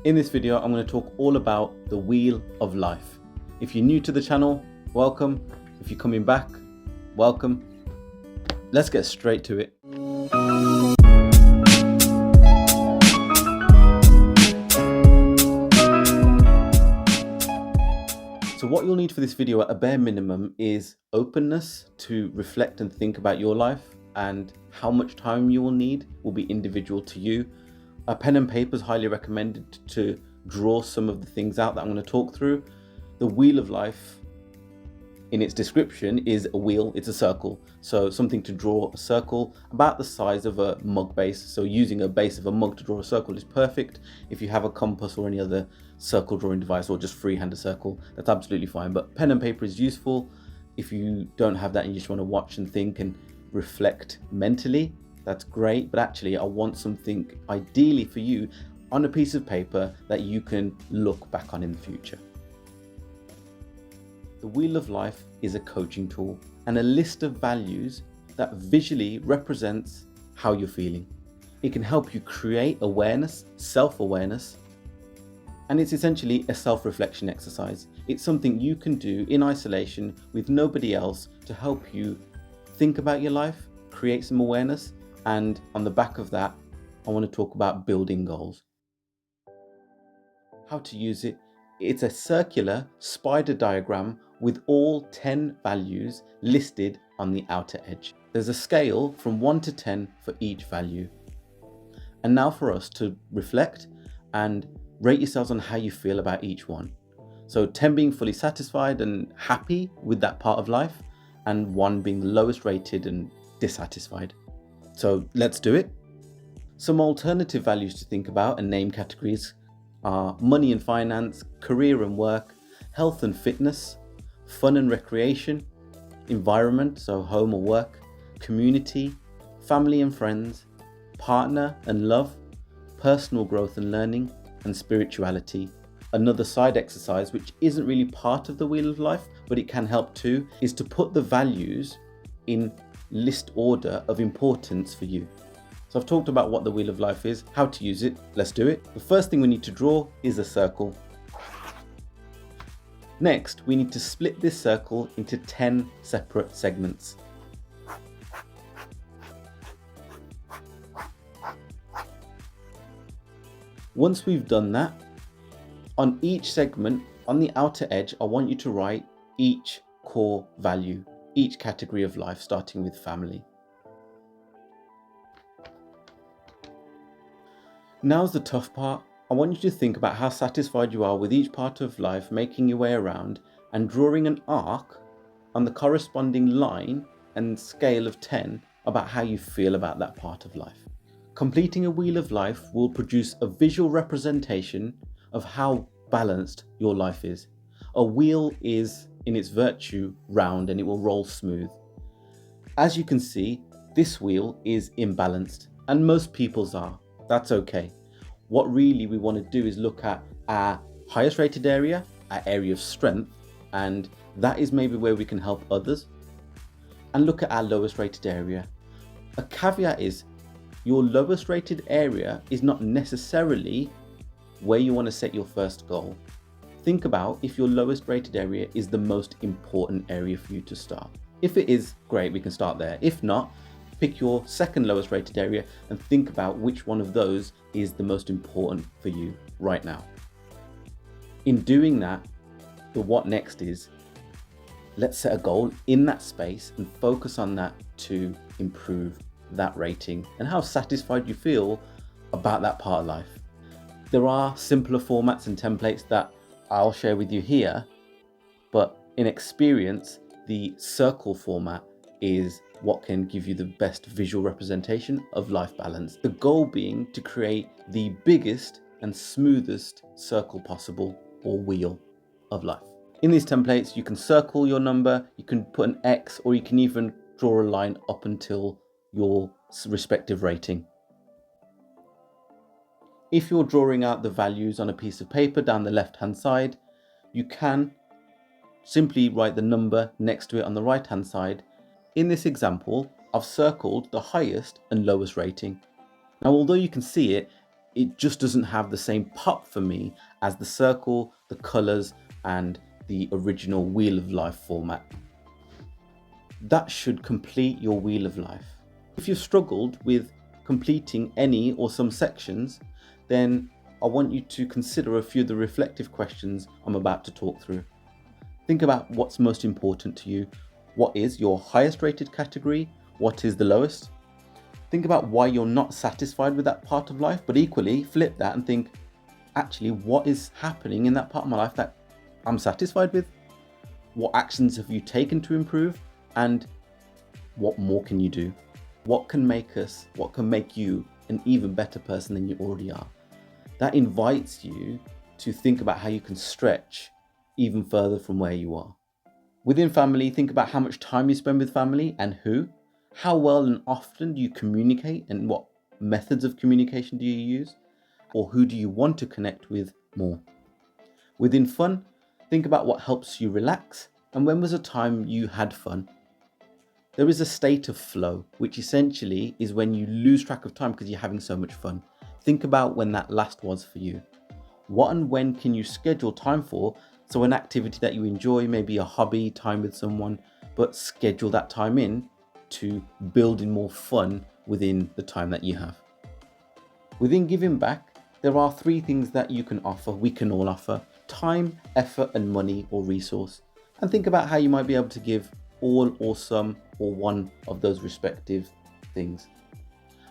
In this video, I'm going to talk all about the Wheel of Life. If you're new to the channel, welcome. If you're coming back, welcome. Let's get straight to it. So what you'll need for this video at a bare minimum is openness to reflect and think about your life, and how much time you will need will be individual to you. A pen and paper is highly recommended to draw some of the things out that I'm going to talk through. The Wheel of Life, in its description, is a wheel. It's a circle. So something to draw a circle about the size of a mug base. So using a base of a mug to draw a circle is perfect. If you have a compass or any other circle drawing device, or just freehand a circle, that's absolutely fine. But pen and paper is useful. If you don't have that and you just want to watch and think and reflect mentally, that's great. But actually, I want something ideally for you on a piece of paper that you can look back on in the future. The Wheel of Life is a coaching tool and a list of values that visually represents how you're feeling. It can help you create awareness, self-awareness, and it's essentially a self-reflection exercise. It's something you can do in isolation with nobody else to help you think about your life, create some awareness, and on the back of that, I want to talk about building goals. How to use it. It's a circular spider diagram with all 10 values listed on the outer edge. There's a scale from 1 to 10 for each value. And now for us to reflect and rate yourselves on how you feel about each one. So 10 being fully satisfied and happy with that part of life, and 1 being the lowest rated and dissatisfied. So let's do it. Some alternative values to think about and name categories are money and finance, career and work, health and fitness, fun and recreation, environment, so home or work, community, family and friends, partner and love, personal growth and learning, and spirituality. Another side exercise, which isn't really part of the Wheel of Life, but it can help too, is to put the values in list order of importance for you. So I've talked about what the Wheel of Life is, how to use it. Let's do it. The first thing we need to draw is a circle. Next, we need to split this circle into 10 separate segments. Once we've done that, on each segment, on the outer edge, I want you to write each core value, each category of life, starting with family. Now's the tough part. I want you to think about how satisfied you are with each part of life, making your way around and drawing an arc on the corresponding line and scale of 10 about how you feel about that part of life. Completing a Wheel of Life will produce a visual representation of how balanced your life is. A wheel is, in its virtue, round and it will roll smooth. As you can see, this wheel is imbalanced, and most people's are. That's okay. What really we want to do is look at our highest rated area, our area of strength, and that is maybe where we can help others, and look at our lowest rated area. A caveat is your lowest rated area is not necessarily where you want to set your first goal. Think about if your lowest rated area is the most important area for you to start. If it is, great, we can start there. If not, pick your second lowest rated area and think about which one of those is the most important for you right now. In doing that, the what next is, let's set a goal in that space and focus on that to improve that rating and how satisfied you feel about that part of life. There are simpler formats and templates that I'll share with you here, but in experience, the circle format is what can give you the best visual representation of life balance. The goal being to create the biggest and smoothest circle possible, or wheel of life. In these templates, you can circle your number, you can put an X, or you can even draw a line up until your respective rating. If you're drawing out the values on a piece of paper down the left-hand side, you can simply write the number next to it on the right-hand side. In this example, I've circled the highest and lowest rating. Now, although you can see it, it just doesn't have the same pop for me as the circle, the colors, and the original Wheel of Life format. That should complete your Wheel of Life. If you've struggled with completing any or some sections, then I want you to consider a few of the reflective questions I'm about to talk through. Think about what's most important to you. What is your highest rated category? What is the lowest? Think about why you're not satisfied with that part of life, but equally flip that and think, actually, what is happening in that part of my life that I'm satisfied with? What actions have you taken to improve? And what more can you do? What can make you an even better person than you already are? That invites you to think about how you can stretch even further from where you are. Within family, think about how much time you spend with family and who. How well and often do you communicate, and what methods of communication do you use? Or who do you want to connect with more? Within fun, think about what helps you relax and when was a time you had fun. There is a state of flow, which essentially is when you lose track of time because you're having so much fun. Think about when that last was for you. What and when can you schedule time for? So an activity that you enjoy, maybe a hobby, time with someone, but schedule that time in to build in more fun within the time that you have. Within giving back, there are 3 things that you can offer, we can all offer: time, effort, and money or resource. And think about how you might be able to give all or some or one of those respective things.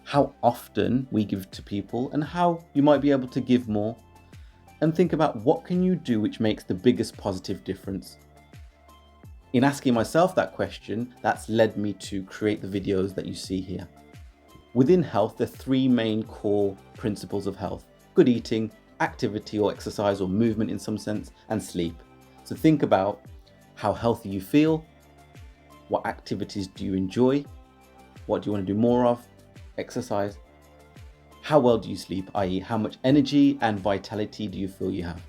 How often we give to people and how you might be able to give more. And think about what can you do which makes the biggest positive difference. In asking myself that question, that's led me to create the videos that you see here. Within health, there are 3 main core principles of health: good eating, activity or exercise or movement in some sense, and sleep. So think about how healthy you feel, what activities do you enjoy, what do you want to do more of, exercise, how well do you sleep, i.e. how much energy and vitality do you feel you have.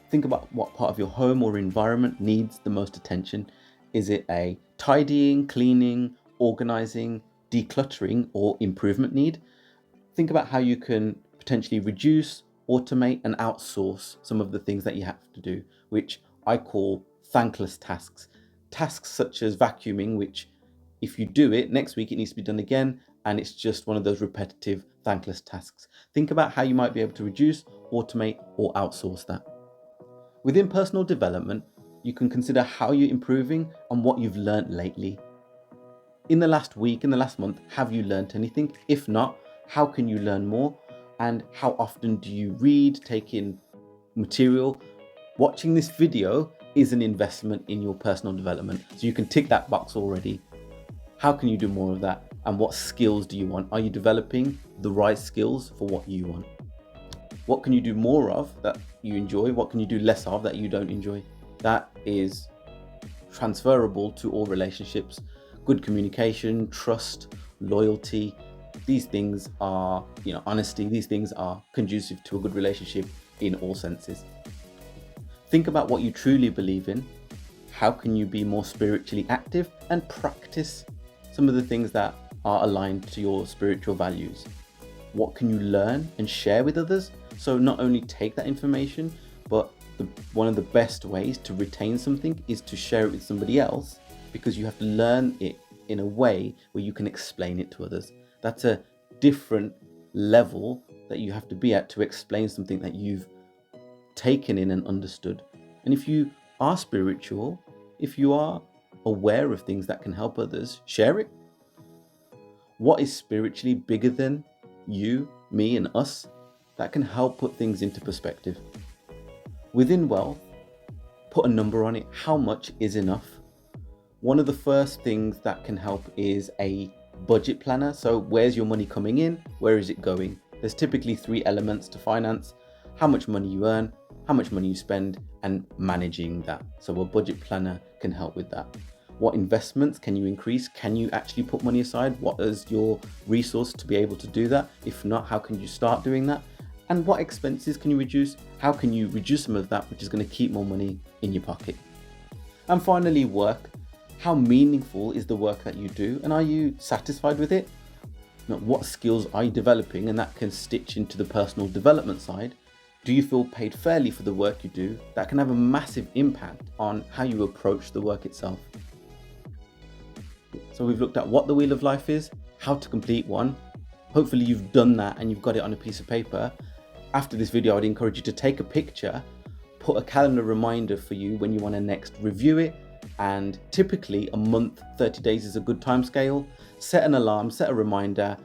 Think about what part of your home or environment needs the most attention. Is it a tidying, cleaning, organizing, decluttering, or improvement need? Think about how you can potentially reduce, automate, and outsource some of the things that you have to do, which I call thankless tasks. Tasks such as vacuuming, which if you do it, next week it needs to be done again, and it's just one of those repetitive, thankless tasks. Think about how you might be able to reduce, automate, or outsource that. Within personal development, you can consider how you're improving and what you've learned lately. In the last week, in the last month, have you learned anything? If not, how can you learn more? And how often do you read, take in material? Watching this video is an investment in your personal development. So you can tick that box already. How can you do more of that? And what skills do you want? Are you developing the right skills for what you want? What can you do more of that you enjoy? What can you do less of that you don't enjoy? That is transferable to all relationships. Good communication, trust, loyalty. These things are, honesty. These things are conducive to a good relationship in all senses. Think about what you truly believe in. How can you be more spiritually active and practice some of the things that are aligned to your spiritual values? What can you learn and share with others? So not only take that information, but one of the best ways to retain something is to share it with somebody else, because you have to learn it in a way where you can explain it to others. That's a different level that you have to be at to explain something that you've taken in and understood. And if you are spiritual, if you are aware of things that can help others, share it. What is spiritually bigger than you, me, and us that can help put things into perspective? Within wealth, put a number on it. How much is enough? One of the first things that can help is a budget planner. So where's your money coming in? Where is it going? There's typically 3 elements to finance: how much money you earn, how much money you spend, and managing that. So a budget planner can help with that. What investments can you increase? Can you actually put money aside? What is your resource to be able to do that? If not, how can you start doing that? And what expenses can you reduce? How can you reduce some of that, which is going to keep more money in your pocket? And finally, work. How meaningful is the work that you do? And are you satisfied with it? What skills are you developing? And that can stitch into the personal development side. Do you feel paid fairly for the work you do? That can have a massive impact on how you approach the work itself. So we've looked at what the Wheel of Life is, how to complete one. Hopefully you've done that and you've got it on a piece of paper. After this video, I'd encourage you to take a picture, put a calendar reminder for you when you want to next review it. And typically a month, 30 days is a good time scale. Set an alarm, set a reminder,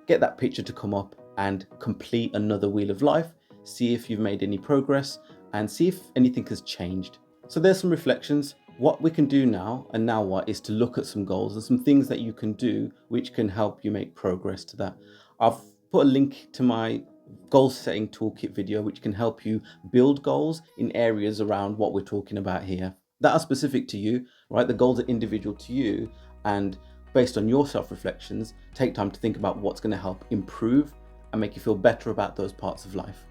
get that picture to come up and complete another Wheel of Life. See if you've made any progress and see if anything has changed. So there's some reflections. What we can do now and now what is to look at some goals and some things that you can do which can help you make progress to that. I've put a link to my goal setting toolkit video which can help you build goals in areas around what we're talking about here that are specific to you, right? The goals are individual to you, and based on your self-reflections, take time to think about what's going to help improve and make you feel better about those parts of life.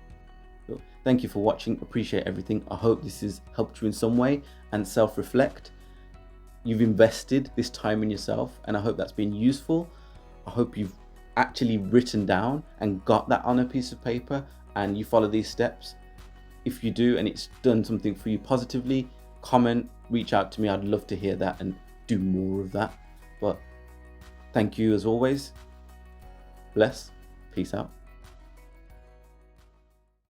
So thank you for watching. Appreciate everything. I hope this has helped you in some way and self-reflect. You've invested this time in yourself and I hope that's been useful. I hope you've actually written down and got that on a piece of paper and you follow these steps. If you do and it's done something for you positively, comment, reach out to me. I'd love to hear that and do more of that. But thank you as always. Bless. Peace out.